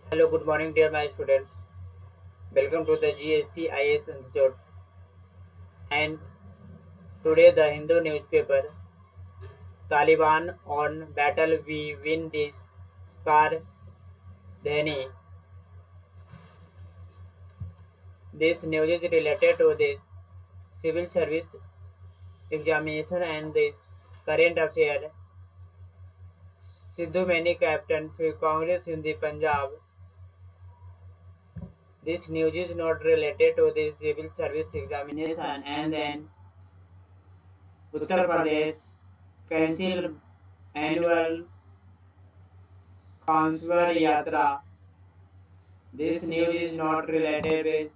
Hello, good morning, dear my students. Welcome to the GSC IS Institute. And today, the Hindu newspaper Taliban on battle we win this car dhani. This news is related to this civil service examination and this current affair. Sidhu Mani captain for Congress in the Punjab. This news is not related to the civil service examination and then Uttar Pradesh cancel annual Kanswar Yatra. This news is not related with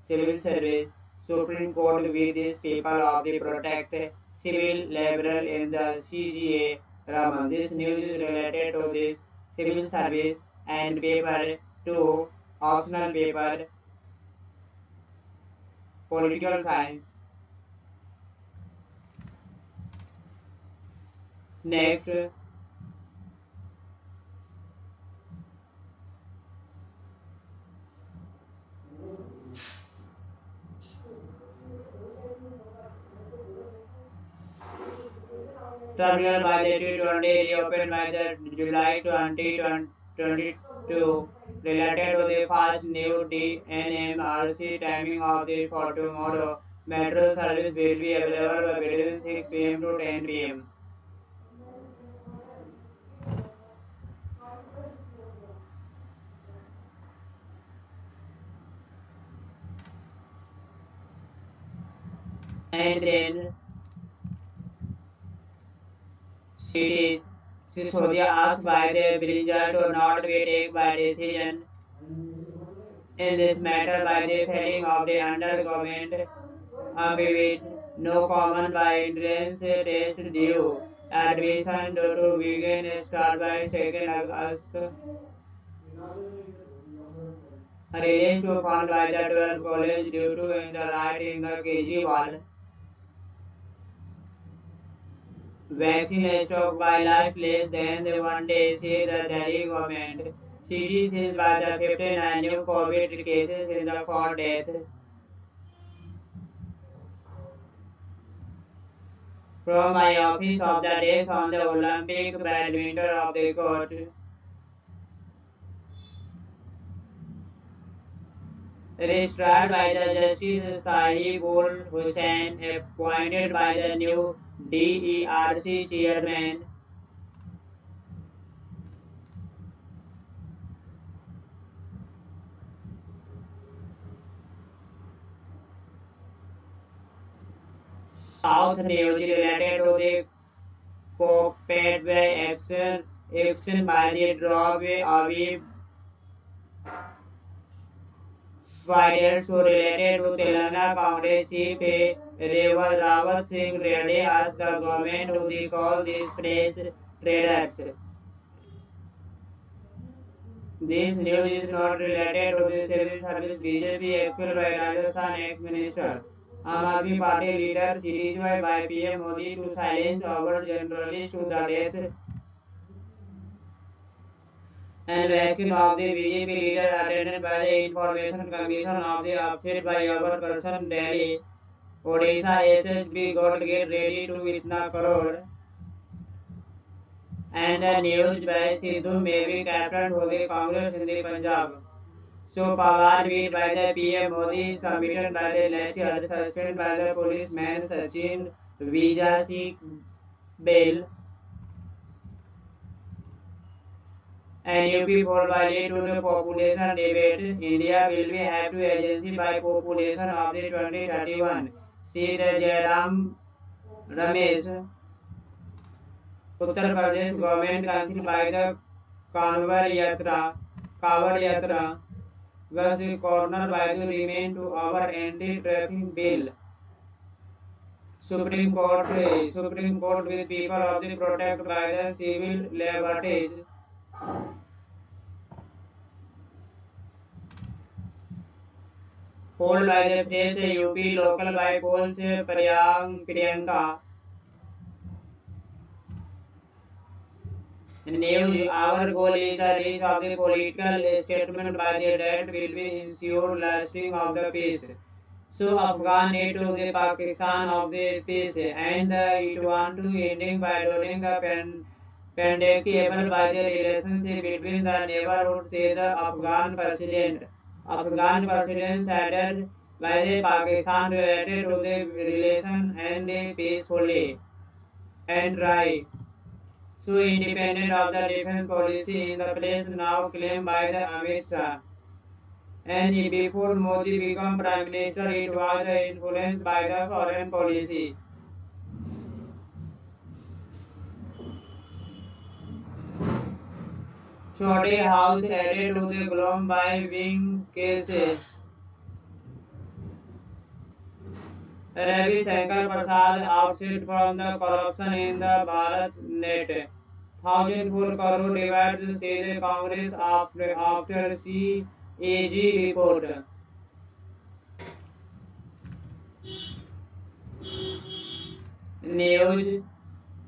civil service. Supreme Court with these people of the protect civil liberal in the CGA Raman. This news is related to this civil service and paper 2 optional paper political science. Next, terminal by the T20 reopened by the July 2022 related to the first new DNMRC timing of the for tomorrow. Metro service will be available between 6 p.m. to 10 p.m. And then cities Sisodia asked by the Brinja to not be taken by decision in this matter by the failing of the under government with no common by entrance test due. Admission to begin start by 2nd August. Released to fund by the 12 college due to in the right in the Kejriwal. Vaccine stock by life less than the 1 day, say the Delhi government. CDC by the 59 new COVID cases in the 4 death. From my office of the days on the Olympic badminton of the court. Registered by the Justice Sahibul Hussain, appointed by the new DERC chairman. South news related to the cooped by action by the drawaway of fighters to related to Telangana Congress chief Rawat Singh Reddy asked the government to call these fresh traders. This news is not related to the civil service. BJP expelled by Rajasthan ex-minister. Aam Aadmi Party leader series by PM Modi to silence our journalists to the death. And vaccine of the BJP leader attended by the Information Commission of the upset by our person Delhi. Odisha SSB got get ready to Itna Karor. And the news by Sidhu may be captain for the Congress in the Punjab. So Pawar beat by the PM Modi, submitted by the letter, suspended by the policeman Sachin Vija seek bail. And UP poll by lead to the population debate. India will be have to agency by population of the 2031. See the Jairam Ramesh. Uttar Pradesh government cancelled by the Kawar Yatra was cornered by the remain to our anti-trafficking bill. Supreme Court with people of the protect by the civil liberties. Polled by the press UP local by polls Priyanka. News, our goal is the reach of the political statement by the that will be ensure lasting of the peace. So Afghan need to the Pakistan of the peace and it want to ending by rolling the pendable by the relationship between the neighborhood say the Afghan president. Afghan president said by the Pakistan related to the relation and the peacefully and right. So independent of the defense policy in the place now claimed by the Amit Shah. And before Modi became Prime Minister, it was influenced by the foreign policy. Chote House added to the gloom by wing cases. Ravi Shankar Prasad ousted from the corruption in the Bharat Net. 1,004 crore divided say the Congress after CAG report. News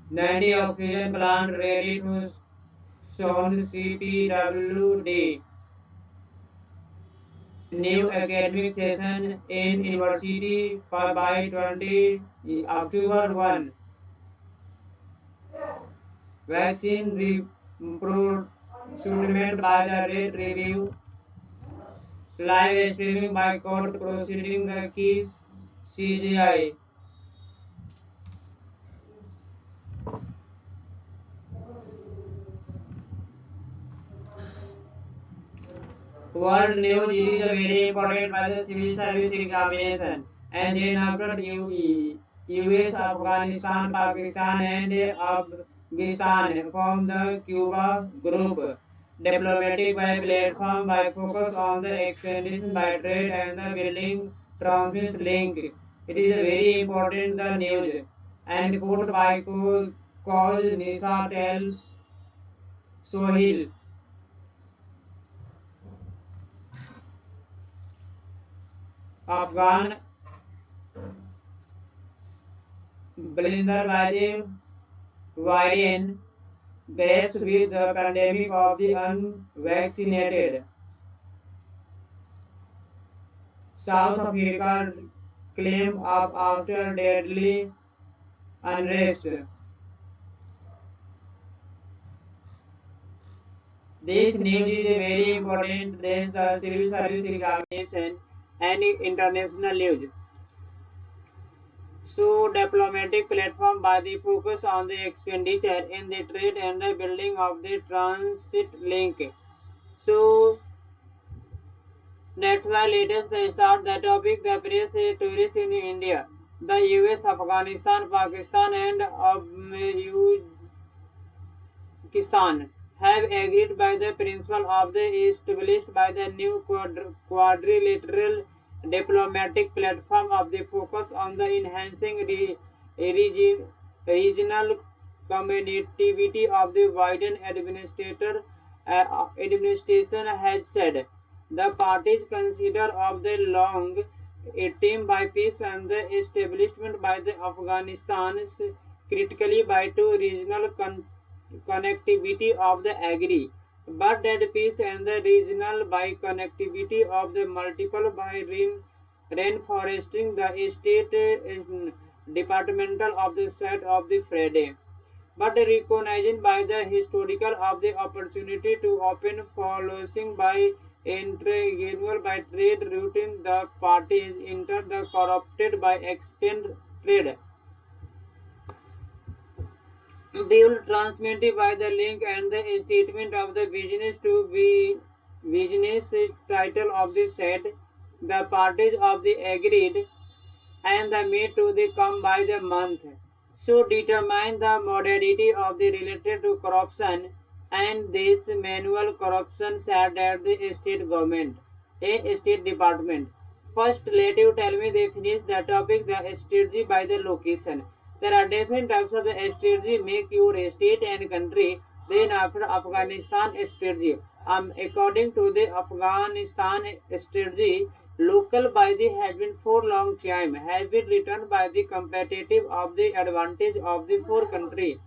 90 oxygen plant ready to sound CPWD. New academic session in university by 20 October 1. Vaccine procurement by the rate review. Live streaming by court proceeding the keys CGI. World news is very important by the civil service examination. And then after US, Afghanistan, Pakistan and Afghanistan form the Cuba group. Diplomatic by platform by focus on the expansion by trade and the building transmission link. It is very important the news. And quote by cause Nisa tells Sohil. Afghan Blinder by the widen gaps with the pandemic of the unvaccinated. South Africa claim of after deadly unrest. This news is very important. This civil service examination and international news. So diplomatic platform by the focus on the expenditure in the trade and the building of the transit link. So that's why latest they start the topic the press is tourist in India. The US, Afghanistan, Pakistan and Uzbekistan have agreed by the principle of the established by the new quadrilateral diplomatic platform of the focus on the enhancing regional connectivity of the Biden administration has said. The parties consider of the long aim by peace and the establishment by the Afghanistan critically by two regional connectivity of the agree, but that peace and the regional by connectivity of the multiple by reinforcing the state departmental of the set of the Friday but recognizing by the historical of the opportunity to open following by integral by trade routine the parties enter the corrupted by extend trade bill transmitted by the link and the statement of the business to be business title of the said the parties of the agreed and the made to the come by the month. So determine the modality of the related to corruption and this manual corruption said at the state government, a state department. First, let you tell me they finish the topic the strategy by the location. There are different types of strategy make your state and country. Then after Afghanistan strategy, according to the Afghanistan strategy, local by the has been for long time has been written by the competitive of the advantage of the four country.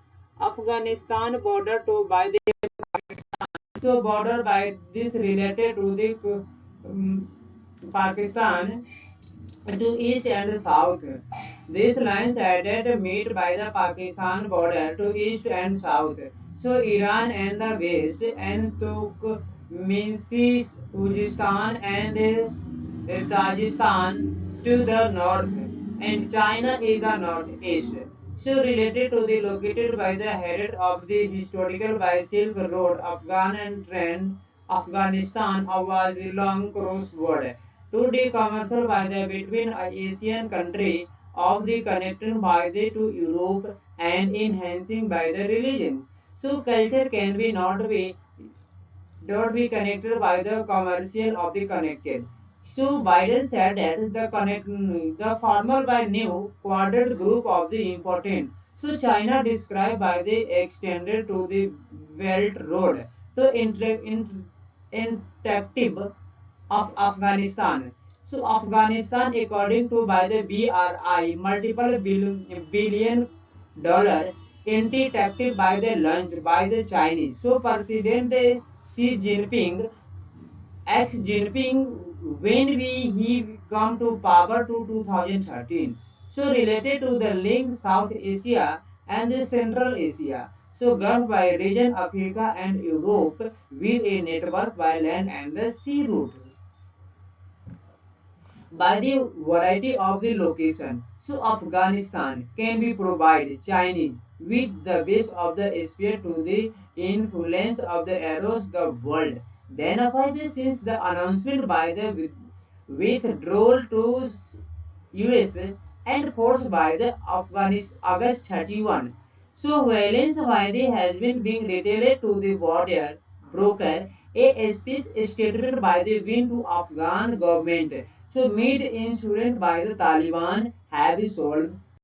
Afghanistan border to by the border by this related to the Pakistan to east and south. These lines added meet by the Pakistan border to east and south. So Iran and the west and Turkmenistan, Uzbekistan and Tajikistan to the north, and China is the northeast. So related to the located by the head of the historical by Silk Road, Afghan and trend Afghanistan was a long crossword. To the commercial by the between Asian country of the connected by the to Europe and enhancing by the religions. So culture can be not be connected by the commercial of the connected. So Biden said that the formal by new quadrant group of the important. So China described by the extended to the Belt Road to interactive of Afghanistan. So Afghanistan, according to by the BRI, multiple billion dollar anti-tactic by the launch by the Chinese. So President Xi Jinping, ex Jinping, when he come to power to 2013. So related to the link South Asia and the Central Asia. So governed by region Africa and Europe with a network by land and the sea route by the variety of the location. So Afghanistan can be provided Chinese with the base of the sphere to the influence of the arrows the world. Then after since the announcement by the withdrawal to US and forced by the Afghanistan August 31. So violence by the has been being retailed to the border broker, a speech statement by the win to Afghan government. So mid insurance by the Taliban have solved